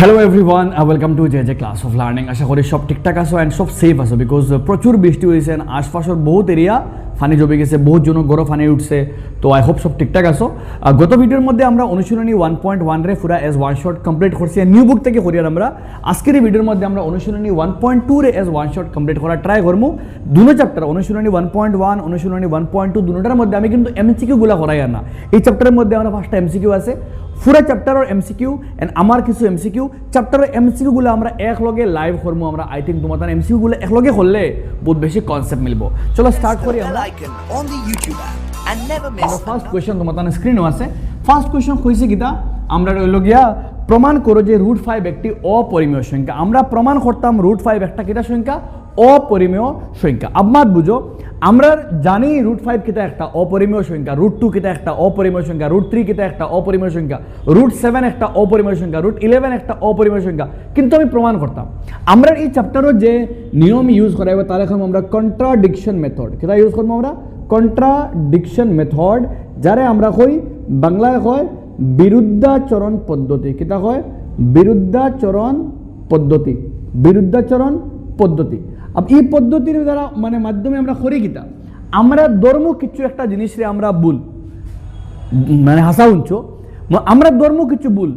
Hello everyone, welcome to J class of learning. আশা করি সব ঠিকঠাক আছো অ্যান্ড সব সেফ আছো, বিকজ প্রচুর বৃষ্টি হয়েছে আশপাশের বহুত এরিয়া ফানি জমে গেছে, বহুত জন গড় ফানি উঠছে। তো আই হোপ সব ঠিকঠাক আছো। গত ভিডিওর মধ্যে আমরা অনুশীলনী 1.1 রে পুরা এজ ওয়ান শট কমপ্লিট করছি নিউ বুক থেকে করি। আর আমরা আজকের এই ভিডিওর মধ্যে আমরা অনুশীলনী 1.2 রে এজ ওয়ান শট কমপ্লিট করার ট্রাই করবো। দুটো চ্যাপ্টার অনুশীলনী 1.1 অনুশীলনী 1.2 দুটোটার মধ্যে আমি কিন্তু এমসিকিউ গুলা করাই আর না। এই চ্যাপ্টারের মধ্যে আমরা ফার্স্টটা এমসিকিউ আছে, পুরো চ্যাপ্টারের এমসিকিউ এন্ড আমার কিছু এমসিকিউ। চ্যাপ্টারের এমসিকিউ গুলো আমরা একলগে লাইভ করবো। আমরা আই থিঙ্ক তোমার এমসিকিউ গুলো একলগে করলে বহুত বেশি কনসেপ্ট মিলবো। চলো স্টার্ট করি আমরা। ফার্স্ট কোয়েশ্চন তোমার স্ক্রিনও আছে। ফার্স্ট কোয়েশ্চন কইছে কিতা, আমরা রইল গিয়া প্রমাণ করো যে √5 একটি অপরিমেয় সংখ্যা। আমরা প্রমাণ করতাম √5 একটা কিতা সংখ্যা, অপরিমেয় সংখ্যা। আবমাত বুঝো, আমরা জানি √5 কিতা একটা অপরিমেয় সংখ্যা, √2 কিতা একটা অপরিমেয় সংখ্যা, √3 কিতা একটা অপরিমেয় সংখ্যা, √7 একটা অপরিমেয় সংখ্যা, √11 একটা অপরিমেয় সংখ্যা, কিন্তু আমি প্রমাণ করতাম। আমরা এই চ্যাপ্টারও যে নিয়ম ইউজ করাইব তার এখন আমরা কন্ট্রাডিকশন মেথড কিতা ইউজ করবো। আমরা কন্ট্রাডিকশন মেথড, যারে আমরা কই বাংলায় কয় বিরুদ্ধাচরণ পদ্ধতি। কিতা কয়? বিরুদ্ধাচরণ পদ্ধতি। বিরুদ্ধাচরণ পদ্ধতি। এই পদ্ধতির দ্বারা মানে মাধ্যমে আমরা করি কিতা, আমরা ধর্ম কিছু একটা জিনিসরে আমরা ভুল মানে হাসা উঞ্চো, আমরা ধর্ম কিছু ভুল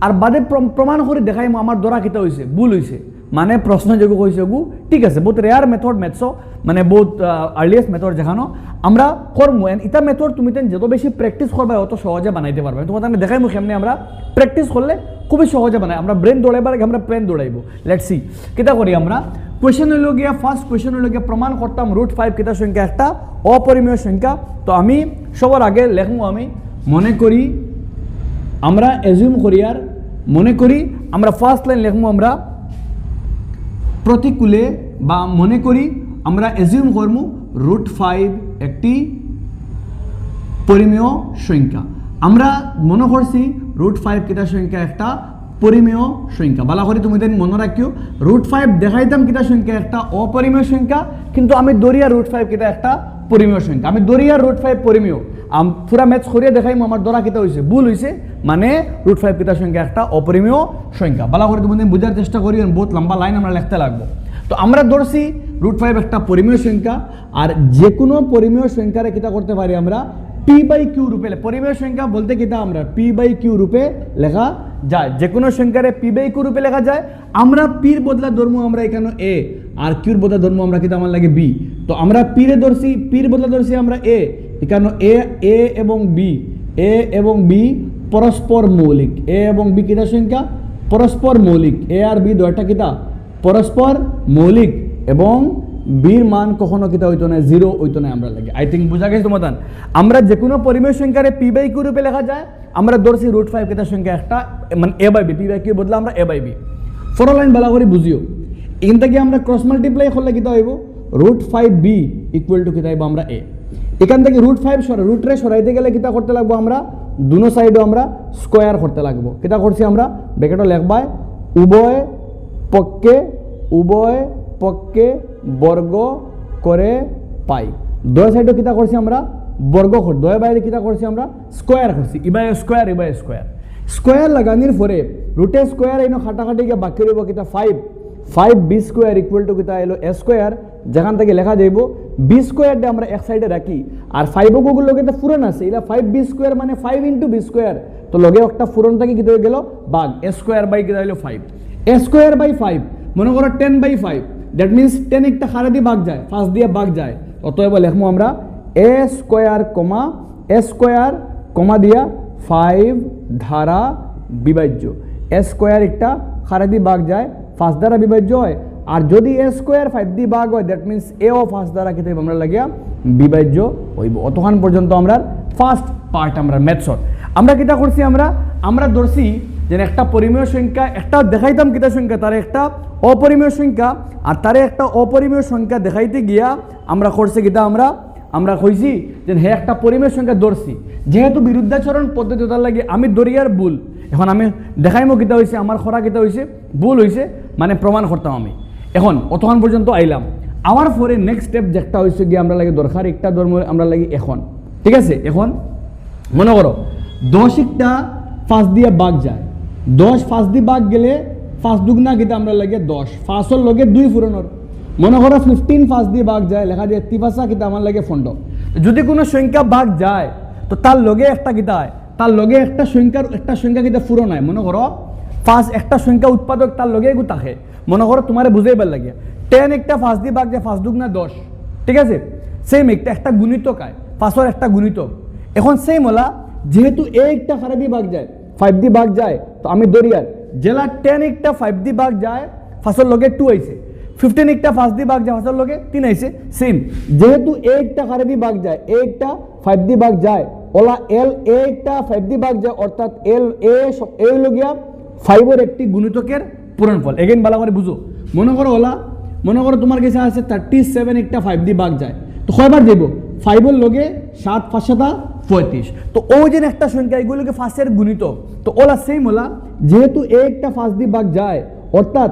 আর বাদে প্রমাণ করে দেখাই আমার ধরা কিতা হয়েছে, ভুল হয়েছে, মানে প্রশ্ন যোগ্য হয়েছে গু। ঠিক আছে, বহুত রেয়ার মেথড ম্যাথসও, মানে বহুত আর্লিয়েস্ট মেথড যেখানো আমরা করবো। ইটা মেথড তুমি যত বেশি প্র্যাকটিস করবা অত সহজে বানাইতে পারবে। তোমার আমি দেখাইবো কেমনে আমরা প্র্যাকটিস করলে খুবই সহজে বানাই। আমরা ব্রেন দৌড়াইবার আগে আমরা ব্রেন দৌড়াইবো। লেটস সি কিতা করি আমরা। কোয়েশ্চেন হইল গিয়া, ফার্স্ট কোয়েশ্চেন হইল গিয়া প্রমাণ করতাম √5 কিতা সংখ্যা একটা অপরিমেয় সংখ্যা। তো আমি সবার আগে লেখবো, আমি মনে করি, আমরা এজিউম করি, আর মনে করি আমরা ফার্স্ট লাইন লিখবো আমরা প্রতিকূলে, বা মনে করি আমরা এজিউম করবো √5 একটি পরিমেয় সংখ্যা। আমরা মনে করছি √5 কিতা সংখ্যা একটা পরিমেয় সংখ্যা। ভালো করে তুমি মনে রাখিও, √5 দেখাইতাম কিতা সংখ্যা একটা অপরিমেয় সংখ্যা, কিন্তু আমি দরিয়া √5 কিতা একটা পরিমেয় সংখ্যা। আমি দরিয়া √5 পরিমেয় পুরা ম্যাথস করিয়া দেখাইম আমার ধরা কিতা হয়েছে, ভুল হয়েছে, মানে √5 কিতা সংখ্যা একটা অপরিমেয় সংখ্যা। ভালো করে তুমি বোঝার চেষ্টা করি, বহুত লম্বা লাইন আমরা লিখতে লাগবো। তো আমরা ধরছি √5 একটা পরিমেয় সংখ্যা, আর যে কোনো পরিমেয় সংখ্যারে কিতা করতে পারি আমরা p/q রূপে। পরিমেয় সংখ্যা বলতে কিতা আমরা p/q রূপে লেখা যায়, যে কোনো সংখ্যারে p/q রূপে লেখা যায়। আমরা পির বদলা ধর্ম আমরা এখানে a, আর কিউর বদলা ধর্ম আমরা কিতা আমার লাগে b। তো আমরা পিরে ধরছি, পির বদলা ধরছি আমরা a, এখানে a এবং b পরস্পর মৌলিক। a এবং b কিতা সংখ্যা? পরস্পর মৌলিক। a আর b দুইটা কিতা পরস্পর মৌলিক, এবং বির মান কখনো কিতা হইতো না, 0 হইতো না আমরা লাগে। আই থিঙ্ক বুঝা গেছে তোমার। আমরা যে কোনো পরিমেয় সংখ্যারে p/q রূপে লেখা যায়। আমরা ধরছি √5 কিতা সংখ্যা একটা, মানে a/b, p/q বদলা আমরা a/b। ফর লাইন ভালো করে বুঝিও, এখান থেকে আমরা ক্রস মাল্টিপ্লাই করলে কিতা হইব √5b ইকুয়াল টু কিতা হইব আমরা a। এখান থেকে √5 √রে সরাইতে গেলে কিতা করতে লাগবো আমরা, দুনো সাইডও আমরা স্কোয়ার করতে লাগবো। কিতা করছি আমরা ব্র্যাকেটও লেখবাই উভয় পক্ষে বর্গ করে পাই। দুই সাইডও কিতা করছি আমরা বর্গ করি, দুই বাইরে কিতা করছি আমরা স্কোয়ার করছি। ইবাই স্কোয়ার স্কোয়ার লাগানির পরে √এ স্কোয়ার এই খাটাখাটি গিয়ে বাকি রইব কিতা 5b স্কোয়ার ইকুয়াল টু কিতা এলো a স্কোয়ার। যেখান থেকে লেখা যাইব b স্কোয়ারটা আমরা এক সাইডে রাখি, আর 5 গুলো কিন্তু ফুরন আছে, এটা 5b স্কোয়ার মানে 5 × b স্কোয়ার। তো লগে একটা ফুরন থেকে কিতা হয়ে গেল ভাগ, a স্কোয়ার বাই কিতা হইলো 5, a স্কোয়ার বাই 5 মনে করো 10/5। দ্যাট মিনস 10 একটা খারা দিয়ে ভাগ যায়, 5 দিয়ে ভাগ যায়। অতএব লিখবো আমরা a স্কোয়ার কমা দিয়া 5 দ্বারা বিভাজ্য। a স্কোয়ার একটা খারা দিয়ে ভাগ যায়, 5 দ্বারা বিভাজ্য হয়। আর যদি a স্কোয়ার 5 দিয়ে ভাগ হয়, দ্যাট মিনস a ও 5 দ্বারা কিতা আমরা লাগিয়া বিভাজ্য হইব। অতক্ষণ পর্যন্ত আমরা ফার্স্ট পার্ট আমরা ম্যাথসর আমরা কিতা করছি, আমরা ধরছি যে একটা পরিমেয় সংখ্যা, একটা দেখাইতাম কিতা সংখ্যা, তার একটা অপরিমেয় সংখ্যা, আর তারে একটা অপরিমেয় সংখ্যা দেখাইতে গিয়া আমরা করছি কিতা, আমরা কইছি যে হ্যাঁ একটা পরিমেয় সংখ্যা ধরছি, যেহেতু বিরুদ্ধাচরণ পদ্ধতি তার লাগে আমি দরিয়ার ভুল। এখন আমি দেখাইমো কিতা হয়েছে, আমার খরা কিতা হয়েছে, ভুল হয়েছে, মানে প্রমাণ করতাম আমি। এখন অতক্ষণ পর্যন্ত আইলাম। আমার পরে নেক্সট স্টেপ যেটা হয়েছে গিয়ে আমরা লাগে দরকার একটা ধর্ম আমরা লাগে এখন। ঠিক আছে, এখন মনে করো 10 একটা 5 দিয়ে ভাগ যায়, 10 5 দিয়ে ভাগ গেলে 5 দুগুণা কিতা আমরা লাগে 10 5 লগে 2 পূরণর মনে করো 15 5 দিয়ে ভাগ যায় লেখা দিয়ে 3 কিতা আমার লাগে 15 যদি কোনো সংখ্যা ভাগ যায় তো তার লগে একটা কিতা হয় তার লগে একটা সংখ্যা কিতা পূরণ হয় মনে করো 5 একটা সংখ্যা উৎপাদক তার লগে গু থাকে মনে করো তোমারে বুঝাইবার লাগে 10 একটা 5 দিয়ে ভাগ যায় 5 দুগুণা 10 ঠিক আছে সেম একটা গুণিতক হয় 5 একটা গুণিতক এখন সেম হলা যেহেতু এ একটা খারে দিয়ে ভাগ যায় 5 দিয়ে ভাগ যায় তো আমি দরিয়ার জেলা 10 একটা 5 দিয়ে ভাগ যায় 5 লগে 2 আইছে 15 একটা 5 দিয়ে ভাগ যায় 5 লগে 3 আইছে সেম যেহেতু এ একটা খারে দিয়ে ভাগ যায় এ একটা 5 দিয়ে ভাগ যায় ওলা এল এ একটা 5 দিয়ে ভাগ যায় অর্থাৎ এল এ লগিয়া 5 এর একটি গুণিতকের পূরণফল এগেইন ভালো করে বুঝো মনে করো তোমার কাছে আছে 37 একটা 5 দিয়ে ভাগ যায় তো কয়বার দেব 5 এর লগে 7 5 7 35 তো ওই যে একটা সংখ্যা এগুলোকে 5 এর গুণিতক তো ওলা সেম ওলা যেহেতু এ একটা 5 দিয়ে ভাগ যায় অর্থাৎ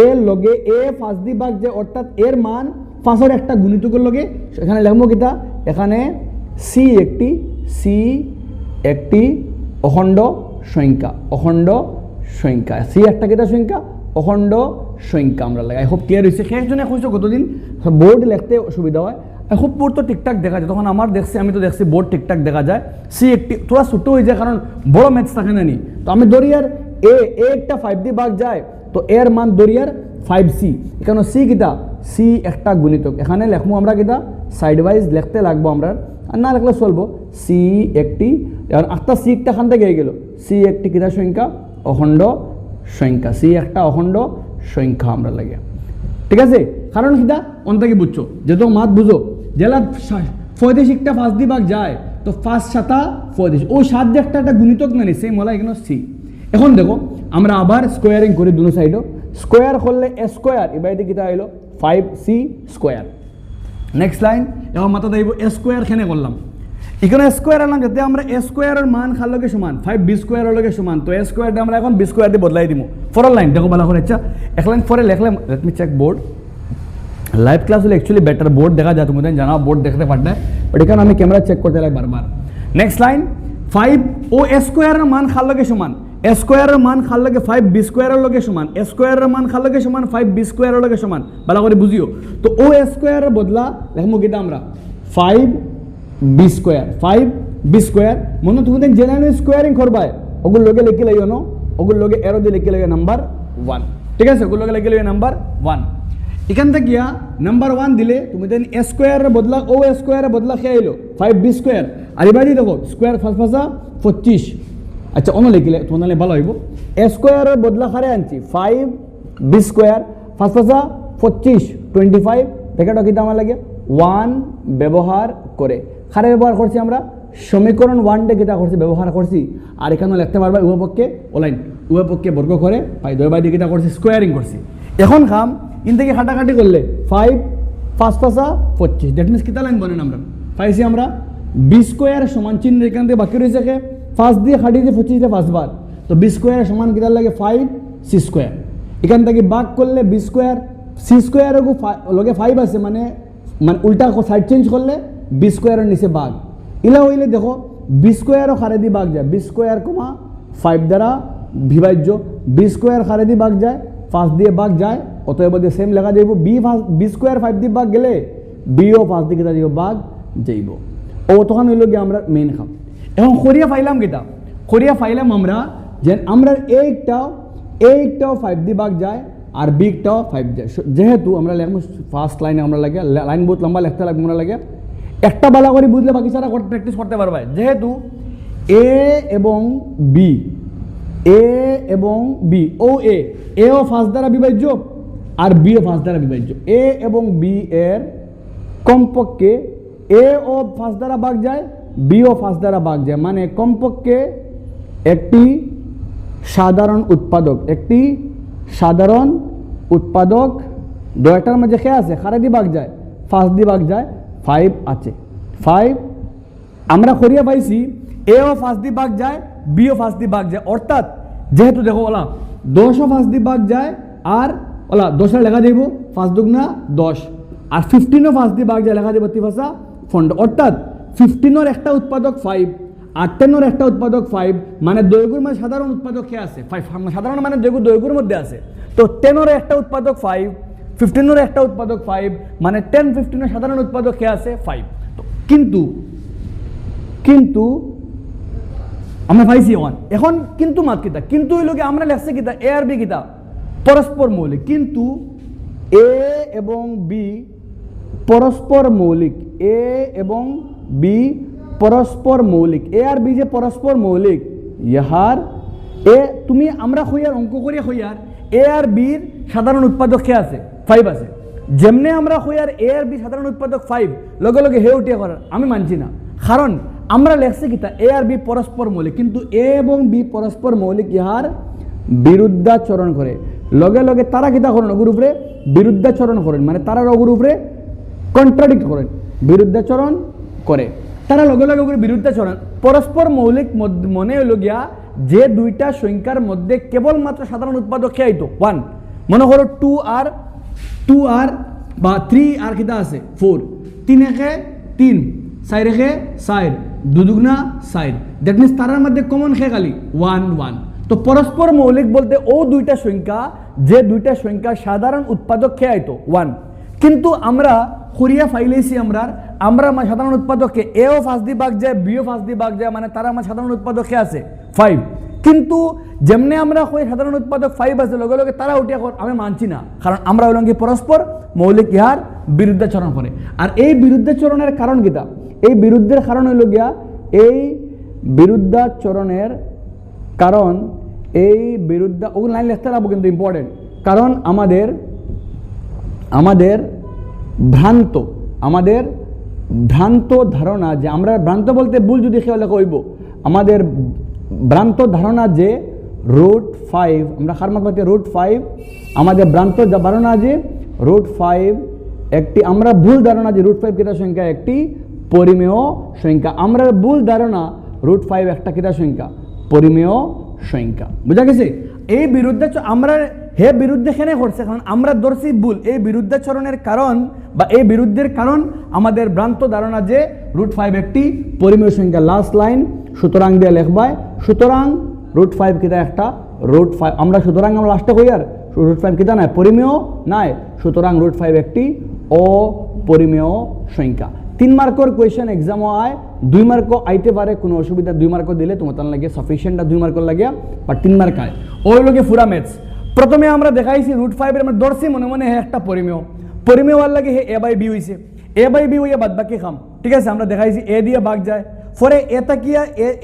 এ লগে এ 5 দিয়ে ভাগ যায় অর্থাৎ এর মান 5 এর একটা গুণিতকের লগে এখানে লিখবো কিটা এখানে সি একটি অখণ্ড সংখ্যা সি একটা কিটা সংখ্যা অখণ্ড সংখ্যা আমরা লাগে আই হোপ ক্লিয়ার হয়েছে শেষজনে কইছো কতদিন বোর্ড লিখতে সুবিধা হয় আই হোপ বোর্ড তো ঠিকঠাক দেখা যায় তখন আমি তো দেখছি বোর্ড ঠিকঠাক দেখা যায় সি একটি থোড়া ছোট হয়ে যায় কারণ বড় ম্যাথস থাকে না নি তো আমি দরিয়ার এ একটা 5 দিয়ে ভাগ যায় তো এর মান দরিয়ার 5c এখানে সি কিটা সি একটা গুণিতক এখানে লিখবো আমরা কিটা সাইড ওয়াইজ লিখতে লাগবো আমরা আর না লিখলে চলবো সি একটি আটটা সি একটা খান থেকে গেল সি একটি কিটা সংখ্যা অখণ্ড সংখ্যা সি একটা অখণ্ড সংখ্যা আমরা লাগে ঠিক আছে কারণ কিটা অন্তাকে বুঝছো যেহেতু মাত বুঝো জেলা 35 একটা 5 দিয়ে ভাগ যায় তো 5 7 35 ওই 7 যে একটা গুণিতক না নি সেম হলা এখানে সি এখন দেখো আমরা আবার স্কোয়ারিং করি দুনো সাইডও স্কোয়ার করলে এ স্কোয়ার এবার কিটা হইলো 5c স্কোয়ার নেক্সট লাইন এখন মাথা দেব এ স্কোয়ার খেনে করলাম এখানে স্কোয়ার আনলাম যাতে আমরা এ স্কোয়ারের মান খার লগে সমান 5b স্কোয়ারের লগে সমান তো এ স্কোয়ারটা আমরা এখন b স্কোয়ার দিয়ে বদলাই দিব ফরের লাইন দেখো ভালো করে আচ্ছা এক লাইন পরে লিখলাম let me check board live class হলে অ্যাকচুয়ালি বেটার বোর্ড দেখা যায় তোমাদের জানা বোর্ড দেখতে পারতে বাট এখানে আমি ক্যামেরা চেক করতে লাগে বারবার নেক্সট লাইন 5 ও এ স্কোয়ারের মান খার লগে সমান এ স্কোয়ারের মান খার লগে 5b স্কোয়ারের লগে সমান এ স্কোয়ারের মান খার লগে সমান 5b স্কোয়ারের লগে সমান ভালো করে বুঝিও তো ও এ স্কোয়ারের বদলা লিখমু কিটা আমরা 5b স্কোয়ার মনে তোমাদের জেনারেল স্কোয়ারিং করবাই ওগুলো লগে লিখে লাইও না ওগুলো লগে এরো দিয়ে লিখে লাগে নাম্বার 1 ঠিক আছে ওগুলো লগে লিখে লাগে নাম্বার 1 এখান থেকে গিয়া নাম্বার 1 দিলে তুমি দেন এ স্কোয়ারের বদলা ও এ স্কোয়ারের বদলা খেয়ে এলো 5b স্কোয়ার আর এবারে দেখো স্কোয়ার 25 আচ্ছা অন্য লিখলে তোমাদের ভালো হইব এ স্কোয়ারের বদলা খারে আনছি 5b স্কোয়ার 25 25 ব্র্যাকেট কিটা আমার লাগে 1 ব্যবহার করে খারে ব্যবহার করছি আমরা সমীকরণ 1 ডে কিটা করছি ব্যবহার করছি আর এখানে লিখতে পারবা উভয়পক্ষে ওলাইন উভয়পক্ষে বর্গ করে পাই দুই বাই কিটা করছি স্কোয়ারিং করছি এখন খাম ইন থেকে কাটাকাটি করলে 5 5 25 দ্যাট মিনস কিটা লাইন বনেন আমরা পাইছি আমরা b স্কোয়ার সমান চিহ্ন এখান থেকে বাকি রয়েছে 5 দিয়ে কাটি দিয়ে 25 দিয়ে 5 বার তো b স্কোয়ার সমান কিটা লাগে 5c স্কোয়ার এখান থেকে ভাগ করলে b স্কোয়ার c স্কোয়ার লগে 5 আছে মানে উল্টা সাইড চেঞ্জ করলে b স্কোয়ারের নিচে ভাগ ইলা হইলে দেখো b স্কোয়ারও খারে দিয়ে ভাগ যায় b স্কোয়ার 5 দ্বারা বিভাজ্য b স্কোয়ার খারে দিয়ে ভাগ যায় 5 দিয়ে ভাগ যায় অতএব সেম লেখা যাইব b স্কোয়ার 5 দিয়ে ভাগ গেলে b ও 5 দিয়ে কিটা যাইব ভাগ যাইব ও তখন হইল গিয়ে আমরা মেইন খাম এখন খরিয়া পাইলাম কিটা খরিয়া পাইলাম আমরা যে আমরা একটাও 5 দিয়ে ভাগ যায় আর বিটাও 5 যায় যেহেতু আমরা লিখব ফার্স্ট লাইনে আমরা লাগে লাইন বহুত লম্বা লিখতে লাগবে আমরা লাগে একটা বালা করে বুঝলে বাকি সারা প্র্যাকটিস করতে পারবে যেহেতু এ এবং বি ও এ ও 5 দ্বারা বিভাজ্য আর বি ও 5 দ্বারা বিভাজ্য এ এবং বি এর কমপক্ষে এ ও 5 দ্বারা ভাগ যায় বি ও 5 দ্বারা ভাগ যায় মানে কমপক্ষে একটি সাধারণ উৎপাদক দুইটার মাঝে কে আছে খারে দিয়ে ভাগ যায় 5 দিয়ে ভাগ যায় 5 আছে 5 আমরা খরিয়া পাইছি এ ও 5 দিয়ে ভাগ যায় বি ও 5 দিয়ে ভাগ যায় অর্থাৎ যেহেতু দেখো ওলা 10 ও 5 দিয়ে ভাগ যায় আর ওলা 10 লেখা যাইব 5 দুগুণা 10 আর 15 ও 5 দিয়ে ভাগ যায় লেখা যাইব 3 5 15 অর্থাৎ 15 এর একটা উৎপাদক 5 আর 10 একটা উৎপাদক 5 মানে দৈর্ঘ্যের মধ্যে সাধারণ উৎপাদক কে আছে 5 সাধারণ মানে দৈর্ঘ্যের মধ্যে আছে। তো 10 একটা উৎপাদক 5, 15 একটা উৎপাদক 5 মানে 10 15 সাধারণ উৎপাদক কে আছে 5। তো কিন্তু আমরা পাইছি 1। এখন কিন্তু মাত কিতা, কিন্তু হইল কি আমরা লেখছি কিতা এ আর বি কিতা পরস্পর মৌলিক, কিন্তু এ এবং বি পরস্পর মৌলিক, এ এবং বি পরস্পর মৌলিক, এ আর বি যে পরস্পর মৌলিক ইহার এ তুমি আমরা হইয়ার অঙ্ক করিয়া হইয়ার এ আর বির সাধারণ উৎপাদক কে আছে 5 আছে। যেমনে আমরা হইয়ার এ আর বি সাধারণ উৎপাদক 5 লগে লগে হে উঠিয়া করার আমি মানছি না, কারণ আমরা লেখছি কিতা এ আর বি পরস্পর মৌলিক, কিন্তু এ এবং বি পরস্পর মৌলিক ইহার বিরুদ্ধাচরণ করে। লগে লগে তারা কিতা করেন অগুর উপরে বিরুদ্ধাচরণ করেন, মানে তারা অগুর উপরে কন্ট্রাডিক্ট করেন, বিরুদ্ধাচরণ করে তারা লগে লগে করে বিরুদ্ধাচরণ। পরস্পর মৌলিক মনে হইল গিয়া যে দুইটা সংখ্যার মধ্যে কেবলমাত্র সাধারণ উৎপাদক কে আইতো 1, মনে করো 2 আর বা 3 আর কিতা আছে 4, 3 একে 3, 4 একে 4, 2 দুগুণা 4, দ্যাট মিনস তারার মধ্যে কমন খে খালি 1। তো পরস্পর মৌলিক বলতে ও দুইটা সংখ্যা যে দুইটা সংখ্যা সাধারণ উৎপাদক কে আইতো 1, কিন্তু আমরা খুরিয়া ফাইলেছি আমরা আমার সাধারণ উৎপাদককে এও 5 দিয়ে ভাগ যায় বিও 5 দিয়ে ভাগ যায়, মানে তারা আমার সাধারণ উৎপাদক কে আছে 5। কিন্তু যেমনে আমরা কই সাধারণ উৎপাদক 5 আছে লগে লগে তারা উঠিয়া আমি মানছি না, কারণ আমরা হইলাম কি পরস্পর মৌলিক ইহার বিরুদ্ধাচরণ করে। আর এই বিরুদ্ধাচরণের কারণ কিতা, এই বিরুদ্ধের কারণ হইল গিয়া এই বিরুদ্ধাচরণের কারণ এই ওগুলো লাইন লিখতে লাগবো কিন্তু ইম্পর্টেন্ট, কারণ আমাদের ভ্রান্ত ধারণা যে আমরা ভ্রান্ত বলতে ভুল যদি খেয়াল হইব, আমাদের ভ্রান্ত ধারণা যে √5 আমরা খারমাকবাতে √5 আমাদের ভ্রান্ত ধারণা যে √5 একটি আমরা ভুল ধারণা যে √5 কিতা সংখ্যা একটি পরিমেয় সংখ্যা, আমরা ভুল ধারণা √5 একটা কিতা সংখ্যা পরিমেয় সংখ্যা। বুঝা গেছে? এই বিরুদ্ধে আমরা হে বিরুদ্ধে কেন করছে, কারণ আমরা ধরছি ভুল। এই বিরুদ্ধাচরণের কারণ বা এই বিরুদ্ধের কারণ আমাদের ভ্রান্ত ধারণা যে √5 একটি পরিমেয় সংখ্যা। লাস্ট লাইন সুতরাং দিয়ে লেখবাই, সুতরাং √5 কিতা একটা √5 আমরা সুতরাং আমরা লাস্টে কই আর √5 কিতা নাই পরিমেয় নাই, সুতরাং √5 একটি অপরিমেয় সংখ্যা। 3 মার্কের কোয়েশ্চেন এক্সামও আয়, 2 মার্কও আইতে পারে, কোনো অসুবিধা 2 মার্কও দিলে তোমার লাগে সাফিসিয়েন্ট 2 মার্কর লাগে, বা 3 মার্ক আয় ওই লোকে ফুরা ম্যাথস। প্রথমে আমরা দেখাইছি √5 এর আমরা ধরছি মনে মনে হে একটা পরিমেয় হওয়ার লাগে হে a/b হইছে, a/b হইয়া বাদ বাকি খাম, ঠিক আছে। আমরা দেখাইছি এ দিয়ে ভাগ যায়, পরে এটা কিয়া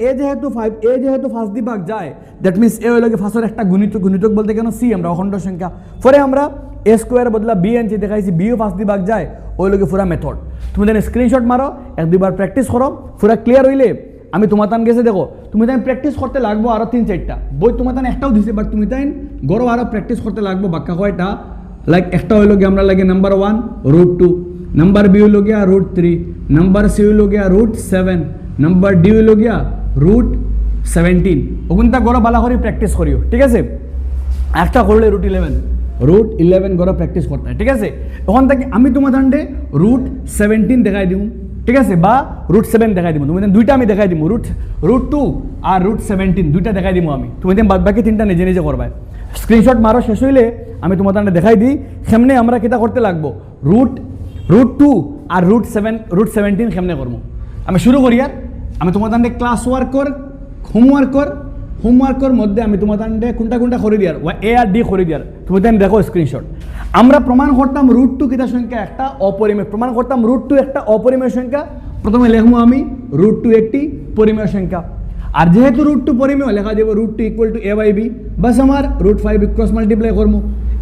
এ যেহেতু 5 দিয়ে ভাগ যায়, দ্যাট মিনস এ হইল ফাঁসের একটা গুণিতক বলতে কেন সি আমরা অখণ্ড সংখ্যা। পরে আমরা a স্কোয়ার বদলা b আনছি, দেখাইছি বিও 5 দিয়ে ভাগ যায়, ওই লোকে পুরা মেথড। তুমি দেন স্ক্রিনশট মারো, 1-2 বার প্র্যাকটিস করো, পুরা ক্লিয়ার হইলে আমি তোমার তান গেছে দেখো, তুমি তাই প্র্যাকটিস করতে লাগবো আরো 3-4টা বই, তোমার তান একটাও দিছে, বাট তুমি তাই গরো আরো প্র্যাকটিস করতে লাগবো বাক্কা কয়টা, লাইক একটা হইল গিয়ে আমরা লাগে নাম্বার 1 √2, নাম্বার বি হইল গিয়া √3, নাম্বার সি হইল গিয়া √7, নাম্বার ডি হইল গিয়া √17। ওগুনটা গরো ভালো করে প্র্যাকটিস করিও, ঠিক আছে। একটা করলে √11 গরো প্র্যাকটিস করতে হয়, ঠিক আছে। ওখান থেকে আমি তোমার দান্ডে √17 দেখাই দিব, ঠিক আছে, বা √7 দেখাই দিব, তোমাদের দুইটা আমি দেখাই দিব, √2 আর √17 দুইটা দেখাই দিব আমি, তুমি বাদ বাকি 3টা নিজে নিজে করবা। স্ক্রিনশট মারো, শেষ হইলে আমি তোমার দান্ডে দেখাই দিই কেমনে আমরা কিতা করতে লাগবো, √2 আর √17 কেমনে করবো। আমি শুরু করি, আর আমি তোমার দান্ডে ক্লাস ওয়ার্কর হোমওয়ার্কের মধ্যে আমি তোমার দান্ডে কোনটা করে দিয়ার এ আর ডি করে দিয়ার, তুমি দেন দেখো স্ক্রিনশট। আমরা প্রমাণ করতাম √2 কিতা সংখ্যা একটা অপরিমেয়, প্রমাণ করতাম √2 একটা অপরিমেয় সংখ্যা। প্রথমে লিখবো আমি √2 একটি পরিমেয় সংখ্যা, আর যেহেতু √2 পরিমেয় লেখা যাব √2 = a/b, বাস আমার √5 ক্রস মাল্টিপ্লাই করবো।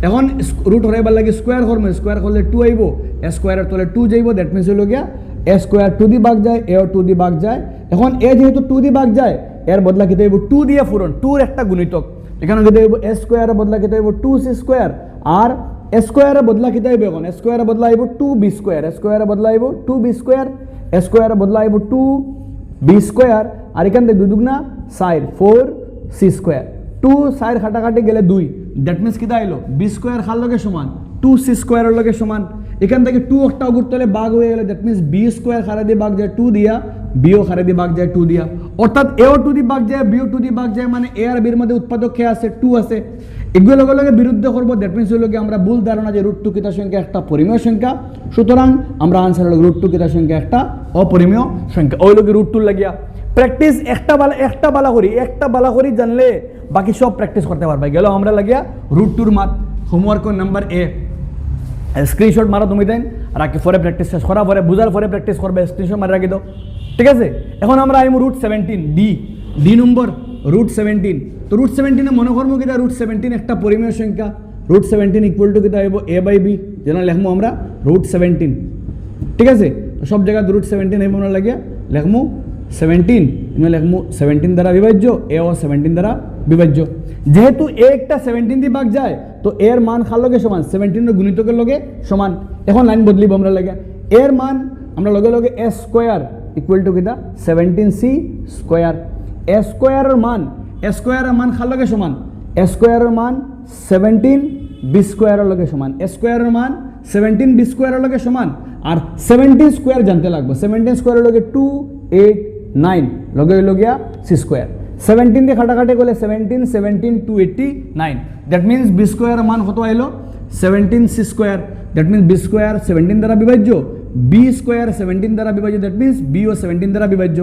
এখন রুট হরাইবার লাগে স্কোয়ার করবো, স্কোয়ার করলে 2 আইব, এ স্কোয়ারের তলে 2 যাইব, দ্যাট মিনস হইল গিয়া এ স্কোয়ার 2 দিয়ে ভাগ যায়, এও 2 দিয়ে ভাগ যায়। এখন এ যেহেতু 2 দিয়ে ভাগ যায়, এর বদলা কিতে হইব 2 দিয়ে ফুরন, 2 এর একটা গুণিতক, এখানে কিতে হইব এ স্কোয়ারের বদলা কিতে হইব 2c স্কোয়ার, আর এ স্কোয়ারের বদলা কিতে হইব এখন এ স্কোয়ারের বদলা হইব 2b স্কোয়ার, এ স্কোয়ারের বদলা হইব 2b স্কোয়ার, এ স্কোয়ারের বদলা হইব 2b স্কোয়ার, আর এখান থেকে 2 দুগুণা 4 4c স্কোয়ার, 2 4 কাটাকাটি গেলে 2, দ্যাট মিনস কিতা আইলো b স্কোয়ার খার লগে সমান 2c স্কোয়ারের লগে সমান। এখান থেকে 2 একটা অগুর তলে ভাগ হয়ে গেলে, দ্যাট মিনস b স্কোয়ার খারা দিয়ে ভাগ যায় 2 দিয়া, বিও খারে দিয়ে ভাগ যায় 2 দিয়া, অর্থাৎ এও 2 দিয়ে ভাগ যায় বিও 2 দিয়ে ভাগ যায়, মানে এ আর বির মধ্যে উৎপাদক কে আছে 2 আছে। এগুলো লগে লগে বিরুদ্ধ করবো, দ্যাট মিনস হলো আমরা ভুল ধারণা যে √2 কিতা সংখ্যা একটা পরিমেয় সংখ্যা, সুতরাং আমরা আনসার হলো √2 কিতা সংখ্যা একটা অপরিমেয় সংখ্যা। ওই লোকে √2 লাগিয়া প্র্যাকটিস একটা বালা করি জানলে বাকি সব প্র্যাকটিস করতে পারবে। গেল আমরা লাগিয়া √2 মাত হোমওয়ার্ক নাম্বার এ স্ক্রিনশট মারো তুমি দেন, রাখি পরে প্র্যাকটিস শেষ করা পরে বুঝার পরে প্র্যাকটিস করবে, স্ক্রিনশট মারে রাখি দাও, ঠিক আছে। এখন আমরা আইমু √17 ডি নম্বর √17। তো √17 মনে করবো কিনা √17 একটা পরিমেয় সংখ্যা, √17 ইকুয়াল টু কিতা হইব a/b, যেন লেখমু আমরা √17, ঠিক আছে। তো সব জায়গায় √17 হইব না লাগে লেখমু 17, লেখমু 17 দ্বারা বিভাজ্য, এও 17 দ্বারা বিভাজ্য। যেহেতু এ একটা 17 দিয়ে ভাগ যায় তো এর মান কার লগে সমান 17 এর গুণিতকের লগে সমান। এখন লাইন বদলিব আমরা লাগে, এর মান আমরা লগে লগে a স্কয়ার ইকুয়াল টু কিতা 17c স্কয়ার। a স্কয়ারের মান কার লগে সমান, a স্কয়ারের মান 17b স্কয়ারের লগে সমান, a স্কয়ারের মান 17b স্কয়ারের লগে সমান। আর 17 স্কয়ার জানতে লাগবে, 17 স্কয়ারের লগে 289 লগে লগিয়া c স্কয়ার। 17 দিয়ে কাটাকাটি করলে 17 289, দ্যাট মিনস বি স্কোয়ারের মান কত আইলো 17c square. That means b square 17 দ্বারা বিভাজ্য, বি স্কোয়ার 17 দ্বারা বিভাজ্য, দ্যাট মিনস বিও 17 দ্বারা বিভাজ্য।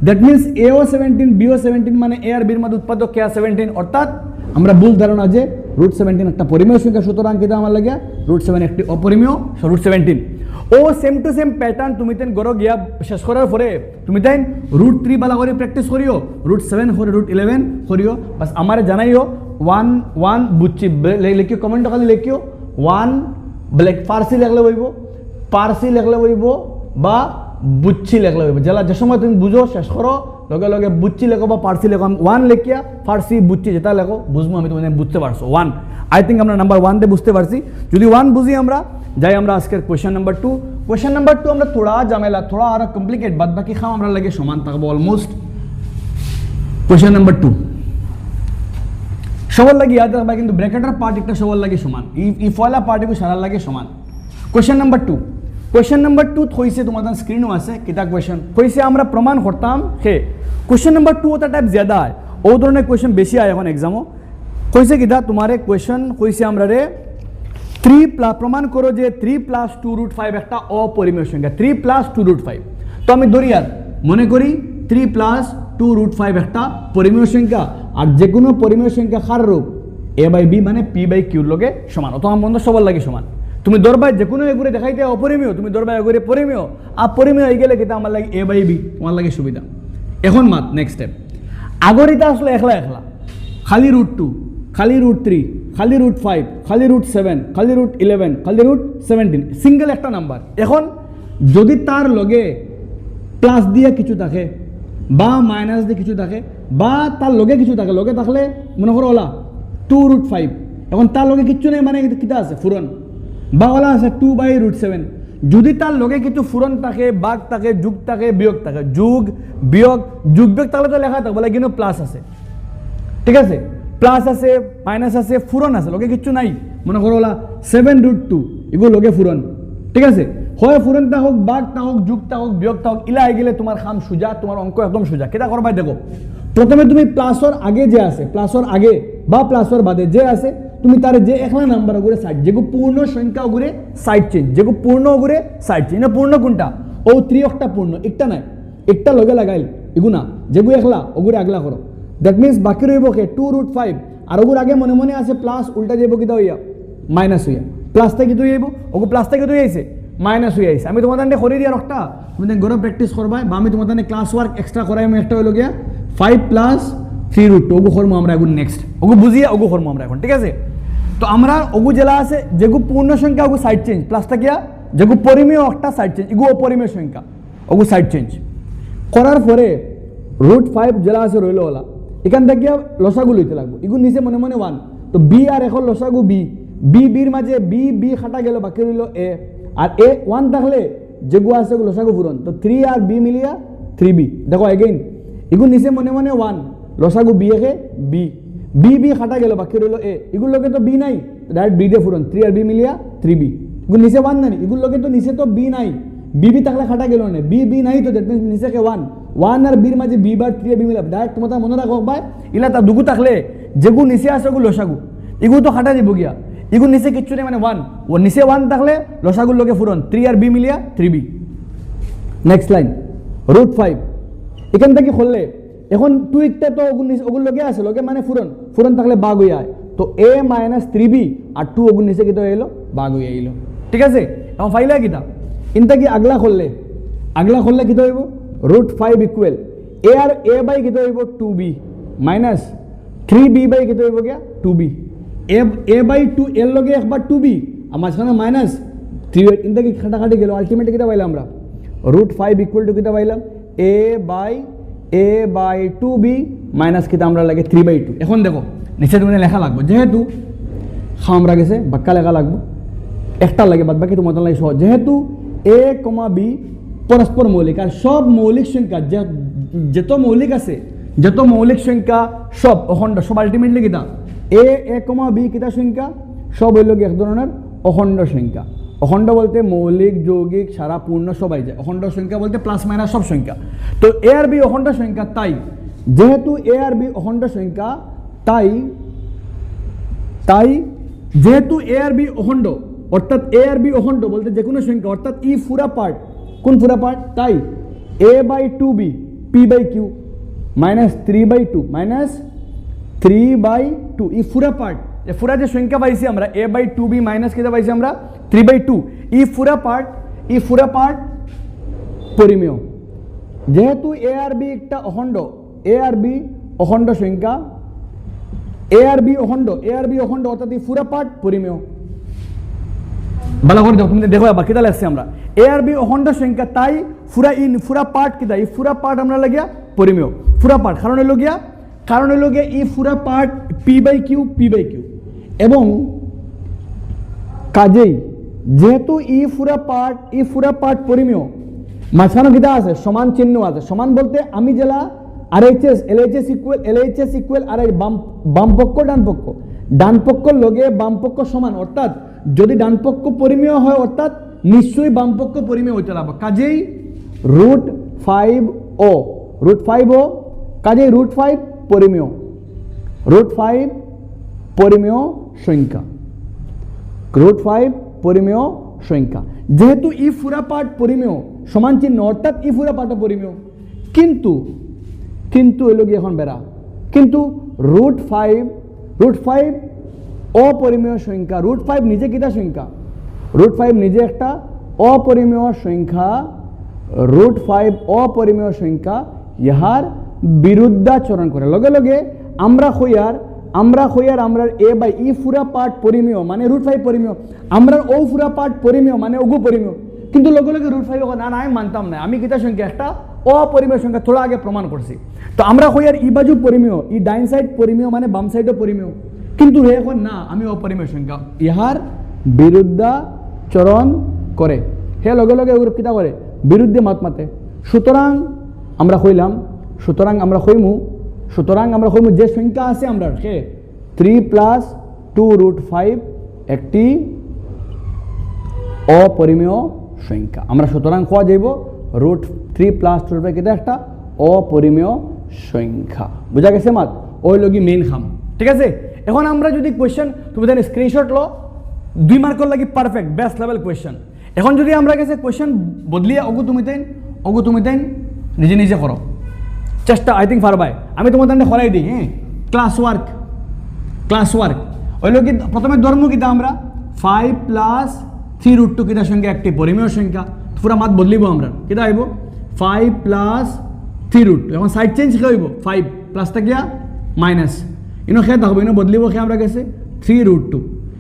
দ্যাট মিনস এও 17 বিও 17, মানে এ আর বির মধ্যে উৎপাদক কে 17, অর্থাৎ আমরা ভুল ধারণা যে √17 একটা পরিমেয় সংখ্যা, সুতরাং কিতা আমার লাগে √7 একটি অপরিমেয় √17। ও সেম টু সেম প্যাটার্ন তুমি তেন গড় গিয়া শেষ করার পরে তুমি তাই √3 বালা করে প্র্যাকটিস করিও, √7 করে √11 করিও, বাস আমার জানাইও 1 বুঝছি লিখিও, কমেন্ট খালি লিখিও 1 ব্ল্যাক ফার্সি লেখলে বইব, পার্সি লেখলে বইব বা বুঝছি লেখলে বইব। যে সময় তুমি বুঝো শেষ করো লগে লগে বুঝছি লেখো বা পার্সি লেখো। 1 লেখিয়া ফার্সি বুঝছি যেটা লেখো বুঝবো আমি, তুমি বুঝতে পারছো 1। আই থিঙ্ক আমরা নাম্বার 1 দিয়ে বুঝতে পারছি। যদি 1 বুঝি আমরা যাই আমরা আজকের কোয়েশ্চেন নাম্বার 2। কোয়েশ্চেন নাম্বার 2 আমরা থোড়া ঝামেলা, থোড়া আরো কমপ্লিকেট, বাদ বাকি খাও আমরা লাগে সমান থাকবো অলমোস্ট। কোয়েশ্চেন নাম্বার 2 সবার লাগে ইয়াদ রাখবা, কিন্তু ব্র্যাকেটের পার্ট একটা সবার লাগে সমান, ই ফয়লা পার্ট এগুলো সারার লাগে সমান। কোয়েশ্চেন নাম্বার 2 হইছে তোমাদের স্ক্রিনও আছে কিতা কোয়েশ্চেন হইছে আমরা প্রমাণ করতাম হে। কোয়েশ্চেন নাম্বার 2 ওটা টাইপ জ্যাদা হয়, ও ধরনের কোয়েশ্চেন বেশি আয় এখন এক্সামও। কইছে কিতা তোমারে কোয়েশ্চেন কইছে আমরা রে 3 প্রমাণ করো যে 3 + 2√5 একটা অপরিমেয় সংখ্যা, 3 + 2√5। তো আমি ধরি আর মনে করি 3 + 2√5 একটা পরিমেয় সংখ্যা, আর যে কোনো পরিমেয় সংখ্যা কার রূপ a/b মানে p/q লগে সমান, অথবা বন্ধ সবার লাগে সমান। তুমি দরবাই যে কোনো এগুলো দেখাইতে অপরিমেয়, তুমি দরবাই এগুলো পরিমেয়, আর পরিমেয় হয়ে গেলে কিন্তু আমার লাগে a/b, তোমার লাগে সুবিধা। এখন মাত নেক্সট স্টেপ, আগরিতা আসলে একলা খালি √2, খালি √3, খালি √5, খালি √7, খালি √11, খালি √17, সিঙ্গেল একটা নাম্বার। এখন যদি তার লগে প্লাস দিয়ে কিছু থাকে বা মাইনাস দিয়ে কিছু থাকে বা তার লগে কিছু থাকে, লগে থাকলে মনে করো ওলা 2√5, এখন তার লগে কিছু নেই মানে কিতা আছে ফুরন, বা ওলা আছে 2/√7। যদি তার লগে কিছু ফুরন থাকে, বাঘ থাকে, যুগ থাকে, বিয়োগ থাকে, যুগ বিয়োগ থাকলে তো লেখা থাকবে কিন্তু প্লাস আছে, ঠিক আছে, প্লাস আছে, মাইনাস আছে, ফুরন আছে, লগে কিচ্ছু নাই, মনে করো ওলা 7√2 এগুলো লগে ফুরন, ঠিক আছে। হয় ফুরনটা হোক, বাঘটা হোক, যুগটা হোক, বিয়োগটা হোক, ইলা হয়ে গেলে তোমার খাম সোজা, তোমার অঙ্ক একদম সোজা। কেটা করবাই দেখো, প্রথমে তুমি প্লাসর আগে যে আছে, প্লাসর আগে বা প্লাসর বাদে যে আছে, তুমি তার যে একলা নাম্বার ওগুলো সাইড, যেগুলো পূর্ণ সংখ্যা ওগুলো সাইড চেঞ্জ, যেগুলো পূর্ণ ওগুলো সাইড চেঞ্জ। না পূর্ণ কোনটা, ও 3 একটা পূর্ণ, একটা নাই, একটা লগে লাগাইল এগুনা, যেগুলো একলা ওগুলো আগলা করো। দ্যাট মিনস বাকি রইব কে 2√5, আর ওগুর আগে মনে মনে আছে প্লাস, উল্টা যাইব কিতা হইয়া মাইনাস হইয়া, প্লাস থেকে তুই যাইব, ওগু প্লাস থেকে তুই আইছে মাইনাস হয়ে আইছে। আমি তোমাদের করে দিয়ে একটা তুমি ঘরে প্র্যাকটিস করবা, বা আমি তোমাদের ক্লাস ওয়ার্ক এক্সট্রা করাই, আমি একটা হইল গিয়া 5 + 3√2 ওগু করবো আমরা এখন নেক্সট, ওগু বুঝিয়ে ওগু করবো আমরা এখন, ঠিক আছে। তো আমরা ওগু জেলা আছে যেগু পূর্ণ সংখ্যা ওগু সাইড চেঞ্জ, প্লাসটা কিয়া যেগু পরিমেয় একটা সাইড চেঞ্জ, এগু অপরিমেয় সংখ্যা ওগু সাইড চেঞ্জ করার পরে √5 জেলা আছে রইল ওলা, এখান থেকে লসাগু লইতে লাগবো, এগুলো নিচে মনে মনে 1, তো বি আর এখন লসাগু বি বির মাঝে বি খাটা গেল, বাকি রইল এ, আর এ 1 থাকলে যেগুলো আছে লসাগু পূরণ, তো 3 আর বি মিলিয়া 3b। দেখো এগেইন এগুলো নিচে মনে মনে 1, লসাগু বি একে বি খাটা গেল, বাকি রইল এ, এগুলো লোকে তো বি নাই, ডাইরেক্ট বি দিয়ে পূরণ, 3 আর বি মিলিয়া 3b। এগুলো নিচে 1 নাই, এগুলো লোকে তো নিচে তো বি নাই, বি থাকলে খাটা গেল না, বি নাই তো দ্যাট মিন্স নিচে কে 1 আর বির মাঝে বি বার 3 বি মিলা ডাইরেক্ট তোমার মনে রাখো ভাই ইলা তা দুগু থাকলে যেগু নিচে আছে ওগু লসাগু ইগু তো খাটা দিব গিয়া ইগু নিচে কিচ্ছু নেই মানে 1 ও নিচে 1 থাকলে লসাগুর লগে ফুরন 3 আর বি মিলিয়া 3b। নেক্সট লাইন √5 এখান থেকে খুললে এখন টুইকটা তো ওগুর লগে আছে লগে মানে ফুরন থাকলে বাগ হয়ে যায় তো a - 3b আর 2 ওগুর নিচে কিতা হইলো বাগ হয়ে আইলো। ঠিক আছে এখন ফাইলা কিতা ইনটা কি আগলা খুললে কিতা হইব √5 ইকুয়াল a আর a বাই কিতা হইব 2b মাইনাস 3b বাই কিতা হইব গিয়া 2b a বাই 2 এর লগে একবার 2b আর মাঝখানে মাইনাস 3 ইনটা কি খাটাখাটি গেল আলটিমেটলি কিতা পাইলাম আমরা √5 ইকুয়াল টু কিতা পাইলাম a বাই 2b মাইনাস কিতা আমরা লাগে 3/2। এখন দেখো নিচে তুমি লেখা লাগবে যেহেতু আমরা গেছে বাক্কা লেখা লাগবে একটা লাগে বাদ বাকি তোমার লাগে সহজ যেহেতু a, b পরস্পর মৌলিক আর সব মৌলিক সংখ্যা যত মৌলিক সংখ্যা সব অখণ্ড সব আলটিমেটলি কিতা a, b কিতা সংখ্যা সব হইল এক ধরনের অখণ্ড সংখ্যা। অখণ্ড বলতে মৌলিক যৌগিক সারা পূর্ণ সবাই যায়, অখণ্ড সংখ্যা বলতে প্লাস মাইনাস সব সংখ্যা। তো a আর b অখণ্ড সংখ্যা তাই যেহেতু a আর b অখণ্ড সংখ্যা তাই যেহেতু a আর b অখণ্ড অর্থাৎ a আর b অখণ্ড বলতে যে কোনো সংখ্যা অর্থাৎ ই পুরা পার্ট কোন পুরা পার্ট তাই a by 2b p/q minus 3/2 ই পুরা পার্ট এ পুরা যে সংখ্যা পাইছি আমরা a বাই 2b মাইনাস কিটা পাইছি আমরা 3/2 ই পুরা পার্ট পরিমেয়। যেহেতু a আর b একটা অখণ্ড অখণ্ড সংখ্যা a আর b অখণ্ড অর্থাৎ ই পুরা পার্ট পরিমেয়। ভালো করে দেখো তুমি দেখো আবার কিটা লাগছে আমরা a আর b অখণ্ড সংখ্যা তাই পুরা পার্ট কিটা এই পুরা পার্ট আমরা লাগিয়া পরিমেয় পুরা পার্ট কারণ হইল গিয়া ই পুরা পার্ট p/q এবং কাজেই যেহেতু ই পুরা পার্ট পরিমেয় মাঝখানে কিটা আছে সমান চিহ্ন আছে সমান বলতে আমি জেলা RHS LHS ইকুয়াল আর বাম পক্ষ ডান পক্ষর লগে বাম পক্ষ সমান অর্থাৎ যদি ডান পক্ষ পরিমেয় হয় অর্থাৎ নিশ্চয়ই বাম পক্ষ পরিমেয় হইতে লাগবে কাজেই √5o কাজেই √5 পরিমেয় সংখ্যা যেহেতু ই পুরা পার্ট পরিমেয় সমান চিহ্ন অর্থাৎ ই পুরা পার্ট পরিমেয় কিন্তু এলো কি এখন বেড়া কিন্তু √5 অপরিমেয় সংখ্যা √5 নিজে কিটা সংখ্যা √5 নিজে একটা অপরিমেয় সংখ্যা √5 অপরিমেয় সংখ্যা ইহার বিরুদ্ধাচরণ করে লগে আমরা হইয়ার আমরা a বাই ই পুরা পার্ট পরিমেয় মানে √5 পরিমেয় আমরা ও পুরা পার্ট পরিমেয় মানে ওগু পরিমেয় কিন্তু লগে √5 না আমি মানতাম না আমি কিটা সংখ্যা একটা অপরিমেয় সংখ্যা থোড়া আগে প্রমাণ করছি তো আমরা হইয়ার ই বাজু পরিমেয় ই ডাইন সাইড পরিমেয় মানে বাম সাইডও পরিমেয় কিন্তু এখন না আমি অপরিমেয় সংখ্যা ইহার বিরুদ্ধাচরণ করে হে লগে ওগুলো কিতা করে বিরুদ্ধে মাতে সুতরাং আমরা হইমু যে সংখ্যা আছে আমরা 3 + 2√5 একটি অপরিমেয় সংখ্যা আমরা সুতরাং কোয়া যাইব √3 + 2√5 কিটা একটা অপরিমেয় সংখ্যা বুঝা গেছে মাত ওই লগি মেইন খাম ঠিক আছে। এখন আমরা যদি কোয়েশ্চেন তুমি জানি স্ক্রিনশট লো 2 মার্কের লাগি পারফেক্ট বেস্ট লেভেল কোয়েশ্চেন এখন যদি আমরা গেছে কোয়েশ্চেন বদলিয়ে অগু তুমি তাই নিজে করো চেষ্টা আই থিঙ্ক পারবাই আমি তোমাদের করাই দিই ক্লাস ওয়ার্ক ওই লোক প্রথমে ধর্ম কিতা আমরা 5 + 3√2 কিতা সংখ্যা একটি পরিমেয় সংখ্যা পুরা মাত বদলিব আমরা কিতা আইব 5 + 3√2 এখন সাইড চেঞ্জ কি হইব 5 প্লাসটা গিয়া মাইনাস ইনো খেয়ে থাকবো ইনো বদলিব খেয়ে আমরা গেছে 3√2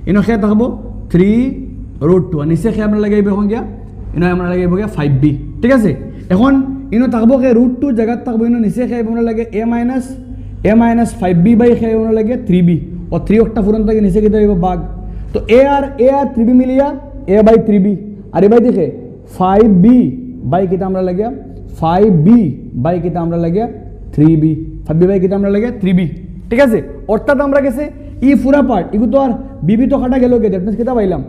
ইনো খেয়ে থাকবো 3√2 আর নিচে খেয়ে আমরা লাগাইব এখন গিয়া ইনো আমরা লাগাইব গিয়া 5b ঠিক আছে। এখন ইনো থাকবো কে √2 জায়গাত থাকবো ইনো নিচে খেয়ে আমরা লাগে a - 5b বাই খেয়ে আমরা লাগে 3b ও 3 একটা ফুরন থাকে নিচে কিতা হইব ভাগ তো a আর 3b মিলিয়া a বাই 3b আর এ বাই দেখে 5b বাই কিতা আমরা লাগে 5b বাই কিতা আমরা লাগে 3b 5b বাই কিতা আমরা লাগে 3b ঠিক আছে। অর্থাৎ আমরা গেছে ই পুরা পার্ট ইগু তো আর বিবি তো কাটা গেল কে দ্যাট মিন্স কিতা পাইলাম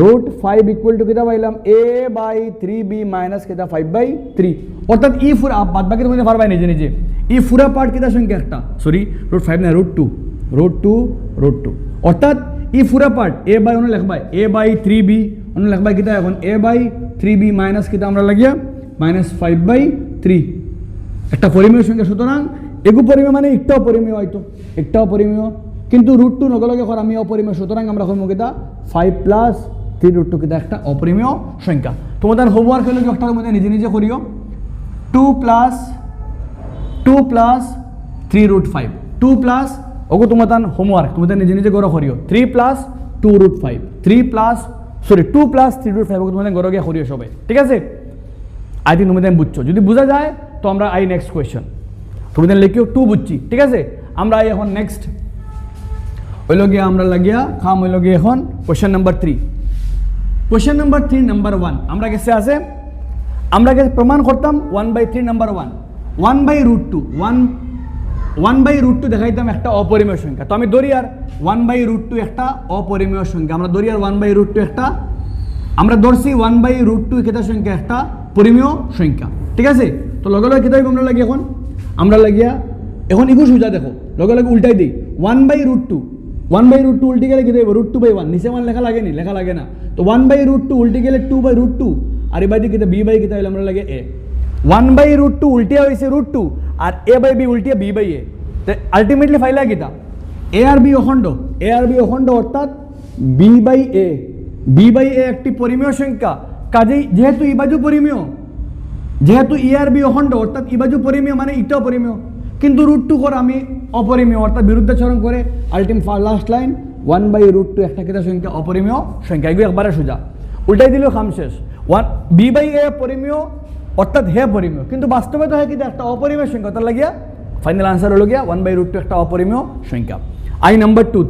root 5 equal to কিতা পাইলাম a by 3b minus কিতা 5/3 অর্থাৎ ই পুরা বাদ বাকি তুমি পারবাই নিজে নিজে ই পুরা পার্ট কিতা সংখ্যা একটা সরি root 5 না root 2 অর্থাৎ ই পুরা পার্ট a by অন্য লিখবাই a by 3b অন্য লিখবাই কিতা এখন a by 3b minus কিতা আমরা লাগিয়া minus 5/3 একটা পরিমেয় সংখ্যা সুতরাং এগু পরিমেয় মানে একটাও পরিমেয় হয়তো একটাও পরিমেয় কিন্তু root 2 নগলগে কর আমি অপরিমেয় সুতরাং আমরা করব কিতা 5 plus 3 root 2 কিতা একটা অপরিমেয় সংখ্যা তোমাদের হোমওয়ার্ক হলো একটার মধ্যে নিজে নিজে করিও 2 plus 3 root 5 2 plus ওগো তোমাদের হোমওয়ার্ক তোমাদের নিজে নিজে গড় করিও 3 plus 2 root 5 3 plus 2 plus 3 root 5 ওগো তোমাদের গড় গিয়ে করিও সবাই ঠিক আছে আই থিঙ্ক তোমাদের বুঝছো যদি বোঝা যায় তো আমরা আই নেক্সট কোয়েশ্চন তোমাদের লিখিও 2 বুঝছি ঠিক আছে আমরা আই এখন নেক্সট হইল গিয়ে আমরা লাগিয়া খাম হইল গিয়ে এখন কোয়েশ্চন নাম্বার 3 নাম্বার 1 আমরা কাছে আছে আমরা কাছে প্রমাণ করতাম 1/3 নাম্বার 1/√2 দেখাইতাম একটা অপরিমেয় সংখ্যা তো আমি ধরি আর 1/√2 একটা অপরিমেয় সংখ্যা আমরা ধরি আর 1/√2 একটা আমরা ধরছি 1/√2 কেটা সংখ্যা একটা পরিমেয় সংখ্যা ঠিক আছে তো লগে লগে কেটা আমরা লাগি এখন আমরা লাগিয়া এখন ইগু সুজা দেখো লগে লগে উল্টাই দিই 1/√2 উল্টে গেলে কি দেব √2/1 নিচে মান লেখা লাগে নি লেখা লাগে না তো 1/√2 উল্টে গেলে 2/√2 আর এবারে কি b বাই কি তাহলে আমরা লাগে a 1/√2 উল্টে হইছে √2 আর a বাই b উল্টে b বাই a তো আলটিমেটলি ফাইলা কিটা a আর b অখণ্ড অর্থাৎ b বাই a একটি পরিমেয় সংখ্যা কাজেই যেহেতু এই বাজু পরিমেয় যেহেতু e আর b অখণ্ড অর্থাৎ এই বাজু পরিমেয় মানে এটাও পরিমেয় কিন্তু √2 করে আমি অপরিমেয় অর্থাৎ বিরুদ্ধাচরণ করে আলটিমেট লাস্ট লাইন 1/√2 একটা কিতা সংখ্যা অপরিমেয় সংখ্যা এগুলো একবারে সোজা উল্টাই দিলেও খাম শেষ b বাই a পরিমেয় অর্থাৎ হে পরিমেয় কিন্তু বাস্তবে তো হয় কিতা একটা অপরিমেয় সংখ্যা তার লাগিয়া ফাইনাল আনসার হলো গিয়া 1/√2 একটা অপরিমেয় সংখ্যা আই নাম্বার 2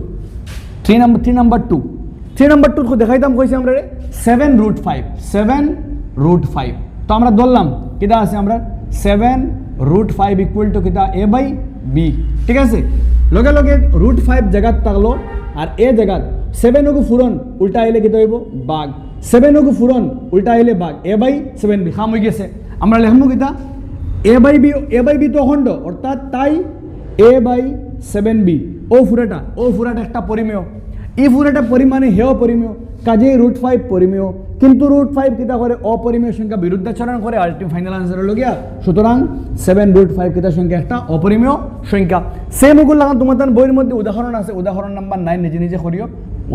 3 নাম্বার 2 কো দেখাইতাম কইছি আমরা 7√5 তো আমরা ধরলাম কিতা আছে আমরা 7√5 ইকুয়াল টু কিতা a বাই b ঠিক আছে লগে লগে √5 জায়গা থাকলো আর a জায়গা 7 ওগু ফুরন উল্টা আইলে কিতা হইব ভাগ 7 ওগু ফুরন উল্টা আইলে ভাগ a বাই 7b খাম হই গেছে আমরা লিখমু কিতা a বাই b তো অখণ্ড অর্থাৎ তাই a বাই 7b ও ফুরাটা একটা পরিমেয় এই ফুরাটা পরিমাণে হেও পরিমেয় কাজেই √5 পরিমেয় কিন্তু √5 কিতা করে অপরিমেয় সংখ্যা বিরুদ্ধাচরণ করে আলটিমেট ফাইনাল আনসার হলো গিয়া সুতরাং 7√5 কিতা সংখ্যা একটা অপরিমেয় সংখ্যা সেম ওগুলো লাগান তোমাদের বইয়ের মধ্যে উদাহরণ আছে উদাহরণ নাম্বার 9 নিজে নিজে করিও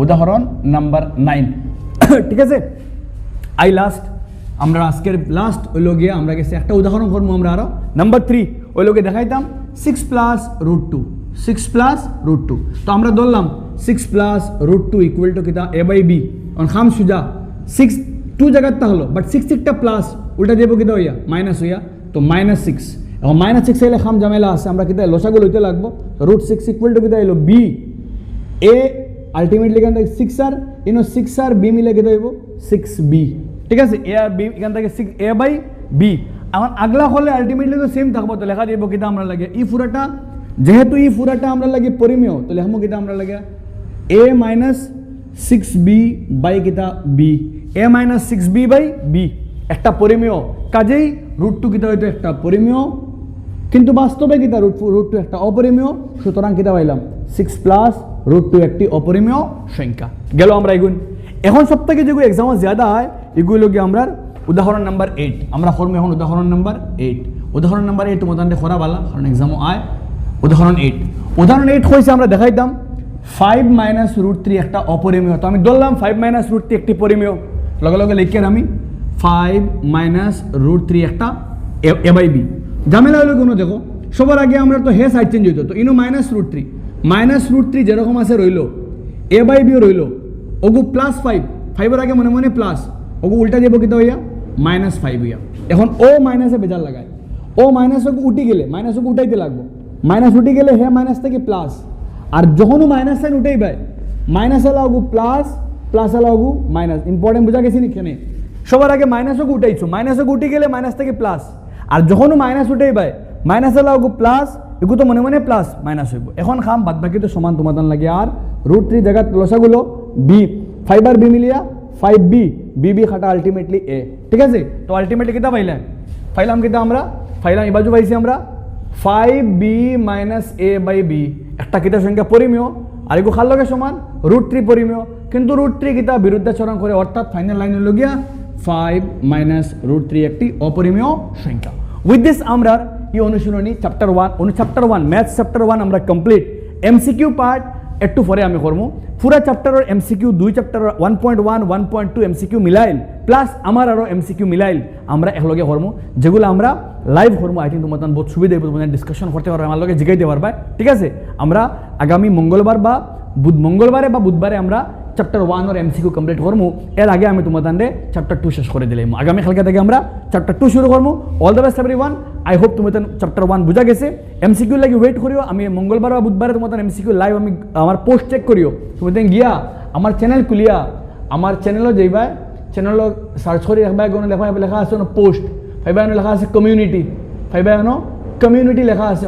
উদাহরণ নাম্বার 9 ঠিক আছে আই লাস্ট আমরা আজকের লাস্ট হইল গিয়ে আমরা গেছি একটা উদাহরণ করবো আমরা আরো নাম্বার 3 হইল গিয়ে দেখাইতাম 6 plus √2 তো আমরা ধরলাম 6 plus √2 ইকুয়াল টু কিতা a বাই b অন খাম সুজা 6 2 জায়গাটা হলো বাট 6 একটা প্লাস উল্টা দেব কিতা হইয়া মাইনাস হইয়া তো -6 এখন -6 এলে খাম ঝামেলা আছে আমরা কিতা লসাগু লইতে লাগবো √6 ইকুয়াল টু কিতা হইলো b a আলটিমেটলি এখান থেকে 6 আর 6 আর b মিলে কিতা হইব 6b ঠিক আছে a আর b এখান থেকে 6 a বাই b এখন আগলা হলে আলটিমেটলি তো সেম থাকবো তো লেখা দিব কিতা আমরা লাগে ই পুরাটা যেহেতু ই পুরাটা আমরা লাগে পরিমেয় তো লেখমু কিতা আমরা লাগে a minus 6b বাই কিতা b a minus 6b by b একটা পরিমেয় কাজেই √2 কিতা হইতো একটা পরিমেয় কিন্তু বাস্তবে কিতা √2 একটা অপরিমেয় সুতরাং কিতা পাইলাম 6 plus √2 একটি অপরিমেয় সংখ্যা গেল আমরা এগুন এখন সবথেকে যেগুলো এক্সামে ज़्यादा হয় এগুলো কি আমরা উদাহরণ নাম্বার 8 আমরা করব এখন উদাহরণ নাম্বার 8 তোমাদের করা ভালো কারণ এক্সামও আয় উদাহরণ 8 কইছে আমরা দেখাইতাম 5 minus √3 একটা অপরিমেয় তো আমি ধরলাম 5 minus √3 একটি পরিমেয় লগে লগে লিখে আমি 5 minus √3 একটা a বাই b ঝামেলা হলো কোনো দেখো সবার আগে আমরা তো হে সাইড চেঞ্জ হইতো তো ইনো -√3 যেরকম আছে রইলো a বাই b রইলো ওগু +5 এর আগে মনে মনে প্লাস ওগু উল্টা দেব কিতা হইয়া -5 হইয়া এখন ও মাইনাসে বেজার লাগায় ও মাইনাস ওগু উঠি গেলে মাইনাস ওগু উঠাইতে লাগবো মাইনাস উঠি গেলে হে মাইনাস থেকে প্লাস আর যখন মাইনাস সাইন উঠেই ভাই মাইনাস আলাগু প্লাস আলাগু মাইনাস ইম্পর্টেন্ট বুঝা গেছি নি কেনে সবার আগে মাইনাস ওগু উঠাইছো মাইনাস ওগু উঠি গেলে মাইনাস থেকে প্লাস আর যখন মাইনাস উঠেই ভাই মাইনাস আলাগু প্লাস এগু তো মনে মনে প্লাস মাইনাস হইব এখন খাম বাদ বাকি তো সমান তোমাদান লাগে আর √3 জায়গা লসাগুলো b 5 আর b মিলিয়া 5b b খাটা আলটিমেটলি a ঠিক আছে তো আলটিমেটলি কিতা পাইলাম কিতা আমরা পাইলাম এই বাজু পাইছি আমরা 5b - a/b একটা কিতা সংখ্যা পরিমেয় আর এগো খার লগে সমান √3 পরিমেয় কিন্তু √3 কিতা বিরুদ্ধাচরণ করে অর্থাৎ ফাইনাল লাইন হলো গিয়া 5 - √3 একটি অপরিমেয় সংখ্যা উইথ দিস আমরা এই অনুশীলনী চ্যাপ্টার 1 ম্যাথস চ্যাপ্টার 1 আমরা কমপ্লিট এমসিকিউ পার্ট একটু পরে আমি করবো পুরা চ্যাপ্টারের এমসিকিউ 2 চ্যাপ্টার 1.1 1.2 এমসিকিউ মিলাইল প্লাস আমার আরও এমসিকিউ মিলাইল আমরা একলগে করবো যেগুলো আমরা লাইভ করবো আই থিঙ্ক তোমার বহুত সুবিধা হইব তোমাদের ডিসকাশন করতে পারবে আমার লগে জিগাইতে পারবা ঠিক আছে আমরা আগামী মঙ্গলবারে বা বুধবারে আমরা চ্যাপ্টার 1 ওর এমসিকিউ কমপ্লিট করবো এর আগে আমি তোমাদের চ্যাপ্টার 2 শেষ করে দিলাম আগামী কালকে থেকে আমরা চ্যাপ্টার 2 শুরু করবো all the best everyone I hope তোমাদের চ্যাপ্টার 1 বুঝা গেছে এমসিকিউ লাগি ওয়েট করিও আমি মঙ্গলবার বা বুধবারে তোমাদের এমসিকিউ লাইভ আমি আমার পোস্ট চেক করিও তোমাদের গিয়া আমার চ্যানেল খুলিয়া আমার চ্যানেলও যাইবা চ্যানেল সার্চ করে রাখবা লেখা আছে পোস্ট ফাইবা লেখা আছে কমিউনিটি ফাইবা কমিউনিটি লেখা আছে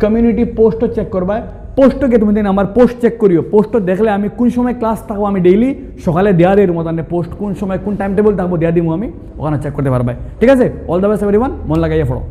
কমিউনিটি পোস্টও চেক করবা পোস্টকে তুমি দিন আমার পোস্ট চেক করিও পোস্ট দেখলে আমি কোন সময় ক্লাস থাকবো আমি ডেইলি সকালে দেওয়া দিই মতানে পোস্ট কোন সময় কোন টাইম টেবিল থাকবো দেওয়া দিব আমি ওখানে চেক করতে পারবে ঠিক আছে অল দ্য বেস্ট এভরিওয়ান মন লাগাইয়া পড়ো